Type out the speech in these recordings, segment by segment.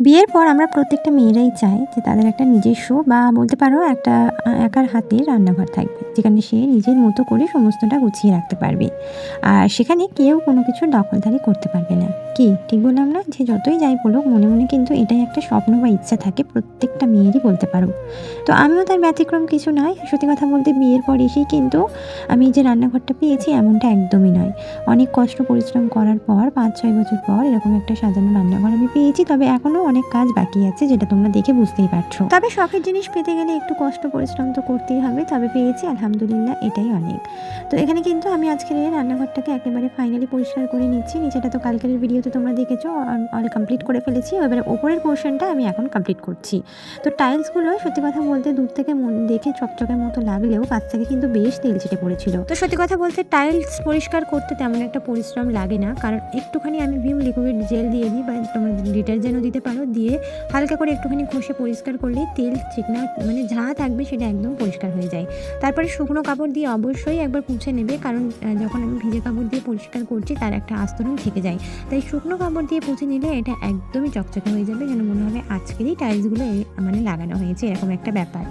বিয়ের পর আমরা প্রত্যেকটা মেয়েরাই চাই যে তাদের একটা নিজস্ব বা বলতে পারো একটা একার হাতে রান্নাঘর থাকবে। যেখানে সে নিজের মতো করে সমস্তটা গুছিয়ে রাখতে পারবে। আর সেখানে কেউ কোনো কিছুর দখলদারি করতে পারবে না। কি ঠিক বললাম না? যে যতই যাই বলুক মনে, মনে কিন্তু এটাই একটা স্বপ্ন বা ইচ্ছা থাকে প্রত্যেকটা মেয়েরই বলতে পারো। তো আমিও তার ব্যতিক্রম কিছু নয়। সত্যি কথা বলতে বিয়ের পর এসেই কিন্তু আমি যে রান্নাঘরটা পেয়েছি এমনটা একদমই নয়। অনেক কষ্ট পরিশ্রম করার পর ৫-৬ বছর পর এরকম একটা সাজানো রান্নাঘর আমি পেয়েছি। তবে এখনও অনেক কাজ বাকি আছে যেটা তোমরা দেখে বুঝতেই পারছো। তবে শখের জিনিস পেতে গেলে একটু কষ্ট পরিশ্রম তো করতেই হবে। তবে পেয়েছি আলহামদুলিল্লাহ, এটাই অনেক। তো এখানে কিন্তু আমি আজকের এই রান্নাঘরটাকে একেবারে ফাইনালি পরিষ্কার করে নিচ্ছি। নিচেটা তো কালকের ভিডিওতে তোমরা দেখেছো অল কমপ্লিট করে ফেলেছি। এবারে ওপরের পোরশনটা আমি এখন কমপ্লিট করছি। তো টাইলসগুলো সত্যি কথা বলতে দূর থেকে দেখে চকচকের মতো লাগলেও কাছ থেকে কিন্তু বেশ তেল ছিটে পড়েছিল। তো সত্যি কথা বলতে টাইলস পরিষ্কার করতে তেমন একটা পরিশ্রম লাগে না, কারণ একটুখানি আমি ভিম লিকুইড জেল দিয়ে দিই বা তোমরা ডিটারজেন্টও দিতে পারো, দিয়ে হালকা করে একটুখানি ঘষে পরিষ্কার করলেই তেল চিকনা মানে যা থাকবে সেটা একদম পরিষ্কার হয়ে যায়। তারপরে শুকনো কাপড় দিয়ে অবশ্যই একবার মুছে নেবে, কারণ যখন আমি ভিজে কাপড় দিয়ে পরিষ্কার করছি তার একটা আস্তরণ থেকে যায়। তাই শুকনো কাপড় দিয়ে মুছে নিলে এটা একদমই চকচকে হয়ে যাবে, যেন মনে হবে আজকেরই টাইলসগুলো মানে লাগানো হয়েছে এরকম একটা ব্যাপার।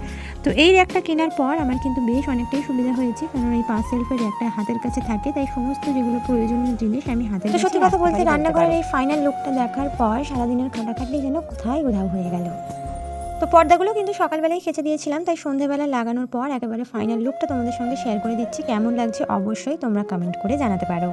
তো এই র্যাকটা কেনার পর আমার কিন্তু বেশ অনেকটাই সুবিধা হয়েছে, কারণ এই ৫ সেলফের র্যাকটা হাতের কাছে থাকে, তাই সমস্ত যেগুলো প্রয়োজনীয় জিনিস আমি হাতের কাছে। সত্যি কথা বলতে রান্নাঘরের এই ফাইনাল লুকটা দেখার পর সারাদিনের খাটাখাটনি যেন কোথায় উধাও হয়ে গেল। তো পর্দাগুলো কিন্তু সকালবেলায় কেচে দিয়েছিলাম, তাই সন্ধ্যেবেলা লাগানোর পর একেবারে ফাইনাল লুকটা তোমাদের সঙ্গে শেয়ার করে দিচ্ছি। কেমন লাগছে অবশ্যই তোমরা কমেন্ট করে জানাতে পারো।